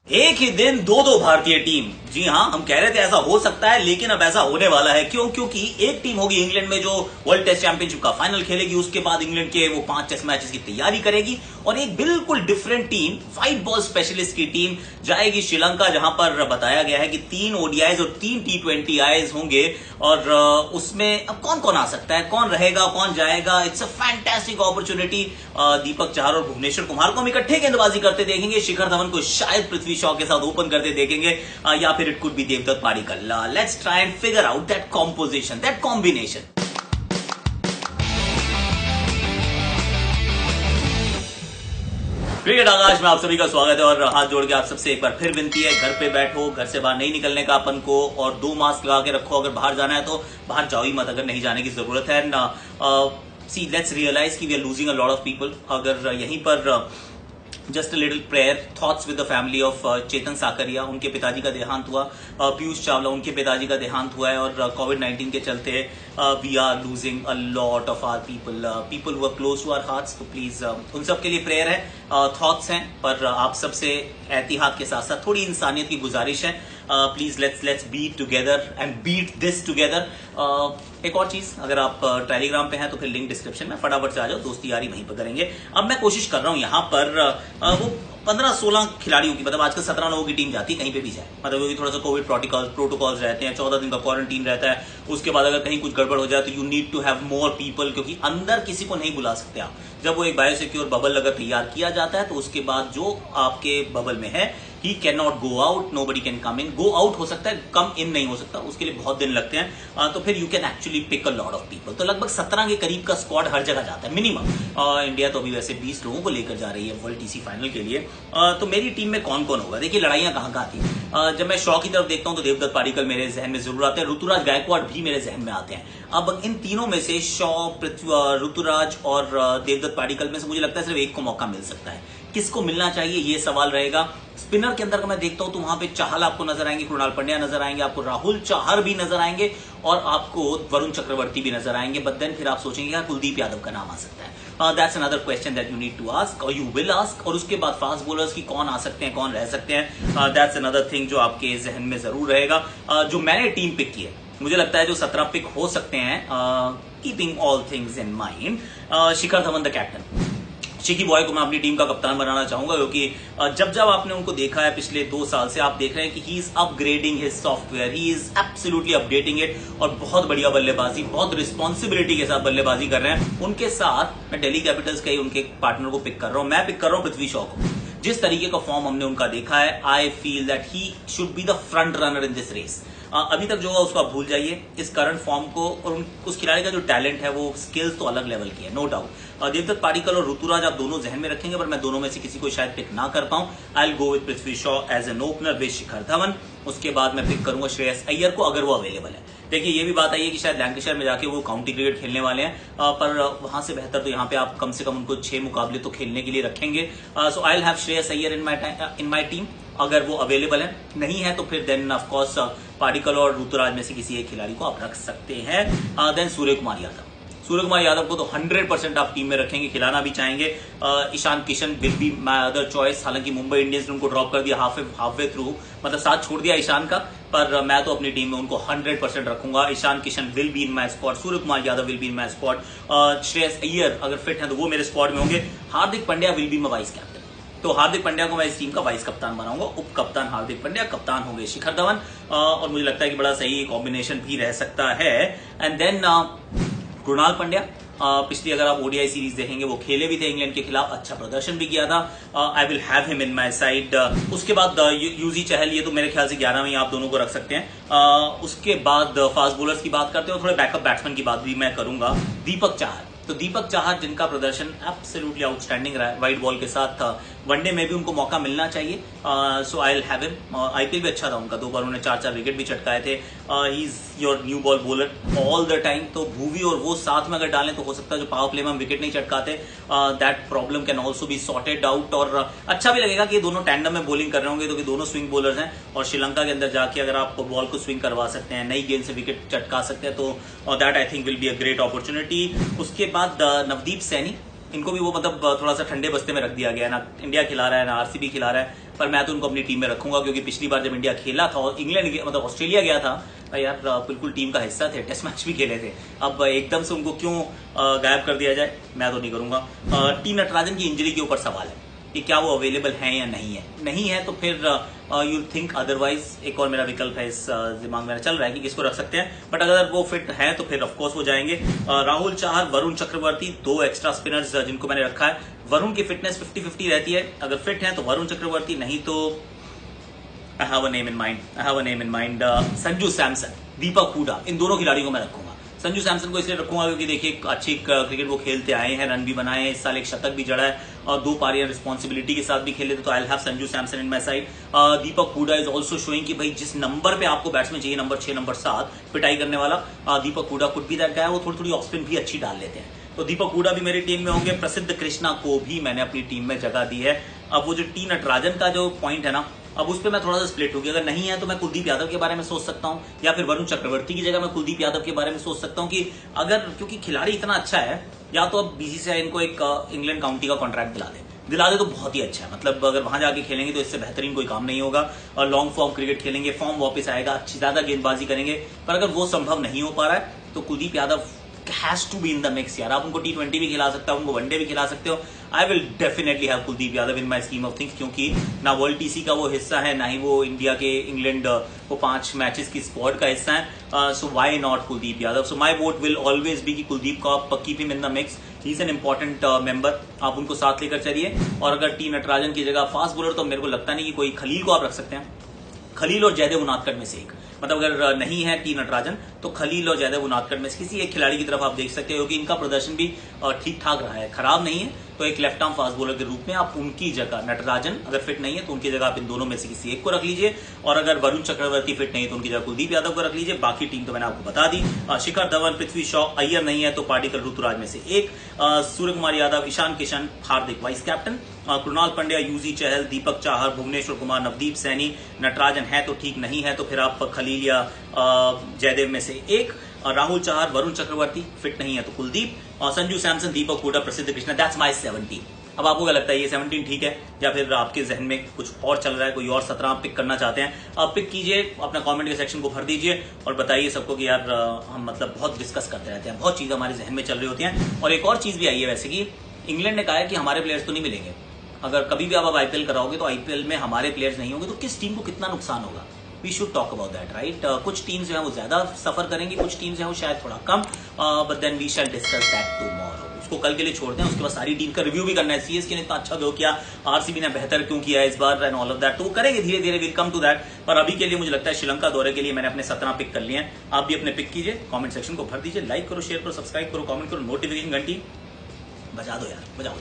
एक ही दिन दो दो भारतीय टीम। जी हाँ, हम कह रहे थे ऐसा हो सकता है, लेकिन अब ऐसा होने वाला है। क्यों? क्योंकि एक टीम होगी इंग्लैंड में जो वर्ल्ड टेस्ट चैंपियनशिप का फाइनल खेलेगी, उसके बाद इंग्लैंड के वो 5 टेस्ट मैचेस की तैयारी करेगी, और एक बिल्कुल different team, white ball specialist की टीम जाएगी श्रीलंका, जहां पर बताया गया है कि 3 ओडीआईज और 3 T20Is होंगे। और उसमें अब कौन कौन आ सकता है, कौन रहेगा, कौन जाएगा, it's a fantastic opportunity. Deepak Chahar और भुवनेश्वर कुमार को हम इकट्ठे गेंदबाजी करते देखेंगे, शिखर धवन को शायद पृथ्वी शॉ के साथ ओपन करते देखेंगे, या फिर it could be Devdutt Padikkal. Let's try and figure out that composition, that combination. Cricket Aakash में आप सभी का स्वागत है, और हाथ जोड़ के आप सबसे एक बार फिर विनती है, घर पे बैठो, घर से बाहर नहीं निकलने का अपन को, और 2 मास्क लगा के रखो। अगर बाहर जाना है तो बाहर जाओ ही मत, अगर नहीं जाने की जरूरत है। सी लेट्स रियलाइज कि we are losing a lot of people. अगर यहीं पर just a little prayer, thoughts with the family of Chetan Sakariya, उनके पिताजी का देहांत हुआ। पीयूष चावला, उनके पिताजी का देहांत हुआ है, और कोविड-19 के चलते we are losing a lot of our people who are close to our hearts. तो प्लीज उन सब के लिए प्रेयर है, थॉट्स हैं, पर आप सबसे एहतियात के साथ साथ थोड़ी इंसानियत की गुजारिश है। Please let's beat together and beat this together. एक और चीज, अगर आप टेलीग्राम पे हैं तो फिर लिंक डिस्क्रिप्शन में, फटाफट से आ जाओ, दोस्ती यारी वहीं पर करेंगे। अब मैं कोशिश कर रहा हूं यहां पर वो 15-16 खिलाड़ियों की, मतलब आजकल 17 लोगों की टीम जाती है कहीं पे भी जाए, मतलब थोड़ा सा कोविड प्रोटोकॉल्स रहते हैं, 14 दिन का क्वारंटीन रहता है, उसके बाद अगर कहीं कुछ गड़बड़ हो जाए तो you need to have more people, क्योंकि अंदर किसी को नहीं बुला सकते आप। जब वो एक बायोसिक्योर बबल अगर तैयार किया जाता है तो उसके बाद जो आपके बबल में है, he can not go out, nobody can come in. Go out हो सकता है, कम इन नहीं हो सकता, उसके लिए बहुत दिन लगते हैं। तो फिर you can actually pick a lot of people. तो लगभग 17 के करीब का स्क्वाड हर जगह जाता है मिनिमम। इंडिया तो अभी वैसे 20 लोगों को लेकर जा रही है वर्ल्ड टीसी फाइनल के लिए। तो मेरी टीम में कौन कौन होगा? देखिए, लड़ाइयां कहां कहां थी। जब मैं शॉ की तरफ देखता हूं तो देवदत्त पाडिक्कल मेरे जहन में जरूर आते हैं, ऋतुराज गायकवाड़ भी मेरे जहन में आते हैं। अब इन तीनों में से शॉ, ऋतुराज और देवदत्त पाडिक्कल में से मुझे लगता है सिर्फ एक को मौका मिल सकता है। किसको मिलना चाहिए, ये सवाल रहेगा। स्पिनर के अंदर का मैं देखता हूं तो वहां पे चाहल आपको नजर आएंगे, कृणाल पंड्या नजर आएंगे, आपको राहुल चहर भी नजर आएंगे, और आपको वरुण चक्रवर्ती भी नजर आएंगे। बट देन फिर आप सोचेंगे यार, कुलदीप यादव का नाम आ सकता है। That's another question that you need to ask, और यू विल आस्क। और उसके बाद फास्ट बॉलर्स की कौन आ सकते हैं, कौन रह सकते हैं, दैट्स अनदर थिंग जो आपके जहन में जरूर रहेगा। जो मैंने टीम पिक की है, मुझे लगता है जो 17 पिक हो सकते हैं, keeping all things in mind, Shikhar Dhawan the captain. शिकी बॉय को मैं अपनी टीम का कप्तान बनाना चाहूंगा, क्योंकि जब जब आपने उनको देखा है पिछले 2 साल से, आप देख रहे हैं कि he is upgrading his software, he is absolutely updating it, और बहुत बढ़िया बल्लेबाजी, बहुत रिस्पॉन्सिबिलिटी के साथ बल्लेबाजी कर रहे हैं। उनके साथ मैं दिल्ली कैपिटल्स के उनके पार्टनर को पिक कर रहा हूं, मैं पिक कर रहा हूं पृथ्वी शॉ को। जिस तरीके का फॉर्म हमने उनका देखा है, I feel that he should be the front runner in this race. अभी तक जो है उसको आप भूल जाइए, इस करंट फॉर्म को, और उस खिलाड़ी का जो टैलेंट है, वो स्किल्स तो अलग लेवल की है, नो डाउट। देवदत्त पाडिक्कल और ऋतुराज आप दोनों जहन में रखेंगे, पर मैं दोनों में से किसी को शायद पिक ना कर पाऊं। I will go with Prithvi Shaw as an opener with Shikhar Dhawan. उसके बाद मैं पिक करूंगा श्रेयस अय्यर को, अगर वो अवेलेबल है। देखिए, ये भी बात आई है कि शायद लैंकाशायर में जाके वो काउंटी क्रिकेट खेलने वाले हैं, पर वहां से बेहतर तो यहाँ पे आप कम से कम उनको 6 मुकाबले तो खेलने के लिए रखेंगे। So I will have Shreyas Iyer in my team, अगर वो अवेलेबल है। नहीं है तो फिर देन ऑफ कोर्स पाडिक्कल और ऋतुराज में से किसी एक खिलाड़ी को आप रख सकते हैं। देन सूर्य कुमार यादव को तो 100% आप टीम में रखेंगे, खिलाना भी चाहेंगे। Ishan Kishan will be my other choice. हालांकि मुंबई इंडियंस ने उनको ड्रॉप कर दिया हाफ वे थ्रू, मतलब साथ छोड़ दिया ईशान का, पर मैं तो अपनी टीम में उनको 100% रखूंगा। Ishan Kishan will be in my squad, Surya Kumar Yadav will be in my squad, Shreyas Iyer अगर फिट है तो वो मेरे स्क्वाड में होंगे। Hardik Pandya will be my vice captain, तो हार्दिक पांड्या को मैं इस टीम का वाइस कप्तान बनाऊंगा। उप कप्तान हार्दिक पांड्या, कप्तान होंगे शिखर धवन, और मुझे लगता है कि बड़ा सही कॉम्बिनेशन भी रह सकता है। एंड देन कृणाल पंड्या, पिछली अगर आप ओडीआई सीरीज देखेंगे, वो खेले भी थे इंग्लैंड के खिलाफ, अच्छा प्रदर्शन भी किया था। आई will have him in my side. उसके बाद यूजी चहल, ये तो मेरे ख्याल से 11 में आप दोनों को रख सकते हैं। उसके बाद फास्ट बॉलर्स की बात करते हैं, और थोड़े बैकअप बैट्समैन की बात भी मैं करूंगा। दीपक चाहर, तो दीपक चाहर जिनका प्रदर्शन एब्सोल्युटली आउटस्टैंडिंग रहा है व्हाइट बॉल के साथ, वनडे में भी उनको मौका मिलना चाहिए। So I will have him. IPL भी अच्छा था उनका, 2 बार उन्होंने 4-4 विकेट भी चटकाए थे। He is your new ball bowler all the time. तो भूवी और वो साथ में अगर डालें तो हो सकता है जो पावर प्ले में हम विकेट नहीं चटकाते, that problem can also be sorted out. और अच्छा भी लगेगा कि ये दोनों टैंडम में बॉलिंग कर रहे होंगे, क्योंकि दोनों स्विंग बॉलर्स हैं, और श्रीलंका के अंदर जाके अगर आप बॉल को स्विंग करवा सकते हैं, नई गेंद से विकेट चटका सकते हैं, तो that I think will be a great opportunity. उसके बाद नवदीप सैनी, इनको भी वो मतलब थोड़ा सा ठंडे बस्ते में रख दिया गया है, ना इंडिया खिला रहा है ना आरसीबी खिला रहा है, पर मैं तो उनको अपनी टीम में रखूंगा क्योंकि पिछली बार जब इंडिया खेला था और इंग्लैंड मतलब ऑस्ट्रेलिया गया था यार, बिल्कुल टीम का हिस्सा थे, टेस्ट मैच भी खेले थे। अब एकदम से उनको क्यों गायब कर दिया जाए, मैं तो नहीं करूंगा। टी नटराजन की इंजरी के ऊपर सवाल है कि क्या वो अवेलेबल है या नहीं है तो फिर यू थिंक अदरवाइज एक और मेरा विकल्प है, इस दिमाग में चल रहा है कि किसको रख सकते हैं, बट अगर वो फिट है तो फिर ऑफकोर्स वो जाएंगे। राहुल चाहर, वरुण चक्रवर्ती, 2 एक्स्ट्रा स्पिनर्स जिनको मैंने रखा है। वरुण की फिटनेस 50-50 रहती है, अगर फिट है तो वरुण चक्रवर्ती, नहीं तो I have a name in mind. Sanju Samson, दीपक हुडा, इन दोनों खिलाड़ियों को मैं रखूंगा। संजू सैमसन को इसलिए रखूंगा क्योंकि देखिए अच्छी क्रिकेट वो खेलते आए हैं, रन भी बनाए हैं, इस साल एक शतक भी जड़ा है और 2 पारियां रिस्पॉन्सिबिलिटी के साथ भी खेले थे, तो I have Sanju Samson in my side. Deepak Hooda is also showing कि भाई जिस नंबर पे आपको बैट्समैन चाहिए, नंबर 6, नंबर 7 पिटाई करने वाला, Deepak Hooda could be that guy. वो थोड़ी ऑफ स्पिन भी अच्छी डाल लेते हैं, तो दीपक हुडा भी मेरी टीम में होंगे। प्रसिद्ध कृष्णा को भी मैंने अपनी टीम में जगह दी है। अब वो जो टी नटराजन का जो पॉइंट है ना, अब उस पर मैं थोड़ा सा स्प्लिट हो गया, अगर नहीं है तो मैं कुलदीप यादव के बारे में सोच सकता हूं, या फिर वरुण चक्रवर्ती की जगह मैं कुलदीप यादव के बारे में सोच सकता हूं कि अगर, क्योंकि खिलाड़ी इतना अच्छा है, या तो अब बीसीसीआई इनको एक इंग्लैंड काउंटी का कॉन्ट्रैक्ट दिला दे तो बहुत ही अच्छा है। मतलब अगर वहां जाके खेलेंगे तो इससे बेहतरीन कोई काम नहीं होगा, और लॉन्ग फॉर्म क्रिकेट खेलेंगे, फॉर्म वापस आएगा, अच्छी ज्यादा गेंदबाजी करेंगे, पर अगर वो संभव नहीं हो पा रहा है तो Kuldeep Yadav has to be in the mix यार। आप उनको T20 भी खिला सकते हो, उनको वनडे भी खिला सकते हो। I will definitely have Kuldeep Yadav in my scheme of things, क्योंकि ना वर्ल्ड टीसी का वो हिस्सा है, ना ही वो इंडिया के इंग्लैंड वो 5 मैचेस की स्क्वाड का हिस्सा है। So why not Kuldeep Yadav? So my vote will always be कि कुलदीप को आप keep him in the mix, he is an important member, आप उनको साथ लेकर चलिए। और अगर टी नटराजन की जगह फास्ट बॉलर, तो मेरे को लगता नहीं कि कोई खलील को आप रख सकते हैं। खलील और जयदेव उनादकट में से एक, मतलब अगर नहीं है टी नटराजन तो खलील और जयदेव उनादकट में से किसी एक खिलाड़ी की तरफ आप देख सकते हो कि इनका प्रदर्शन भी ठीक ठाक रहा है, खराब नहीं है, तो एक लेफ्ट आर्म फास्ट बॉलर के रूप में आप उनकी जगह, नटराजन अगर फिट नहीं है तो उनकी जगह आप इन दोनों में से किसी एक को रख लीजिए, और अगर वरुण चक्रवर्ती फिट नहीं है तो उनकी जगह कुलदीप यादव को रख लीजिए। बाकी टीम तो मैंने आपको बता दी, शिखर धवन, पृथ्वी शॉ, अय्यर नहीं है तो पार्टिकल, ऋतुराज में से एक, सूर्य कुमार यादव, ईशान किशन, हार्दिक वाइस कैप्टन, कृणाल पंड्या, यूजी चहल, दीपक चाहर, भुवनेश्वर कुमार, नवदीप सैनी, नटराजन है तो ठीक, नहीं है तो फिर आप खलील या जयदेव में से एक, राहुल चाहर, वरुण चक्रवर्ती, फिट नहीं है तो कुलदीप, संजू सैमसन, दीपक हुडा, प्रसिद्ध कृष्णा। That's my 17। अब आपको क्या लगता है, ये 17 ठीक है या फिर आपके जहन में कुछ और चल रहा है, कोई और 17 आप पिक करना चाहते हैं? आप पिक कीजिए, अपना कमेंट के सेक्शन को भर दीजिए और बताइए सबको कि यार हम मतलब बहुत डिस्कस करते रहते हैं, बहुत चीजें हमारे जहन में चल रही होती हैं। और एक और चीज भी आई है वैसे कि इंग्लैंड ने कहा है कि हमारे प्लेयर्स तो नहीं मिलेंगे, अगर कभी भी आप आईपीएल कराओगे तो आईपीएल में हमारे प्लेयर्स नहीं होंगे, तो किस टीम को कितना नुकसान होगा? We should talk about that, right? कुछ टीम्स जो है वो ज्यादा सफर करेंगी, कुछ टीम्स है वो शायद थोड़ा कम, but then we shall discuss that tomorrow. उसको कल के लिए छोड़ते हैं, उसके बाद सारी टीम का रिव्यू भी करना है, सीएसके ने इतना अच्छा गो किया, आरसीबी ने बेहतर क्यों किया इस बार, एंड ऑल ऑफ दैट, तो वो करेंगे धीरे धीरे, विल कम टू दैट। पर अभी के लिए मुझे लगता है श्रीलंका दौरे के लिए मैंने अपने 17 पिक कर लिए हैं। आप भी अपने पिक कीजिए, कमेंट सेक्शन को भर दीजिए, लाइक करो, शेयर करो, सब्सक्राइब करो, कमेंट करो, नोटिफिकेशन घंटी बजा दो यार, बजाओ।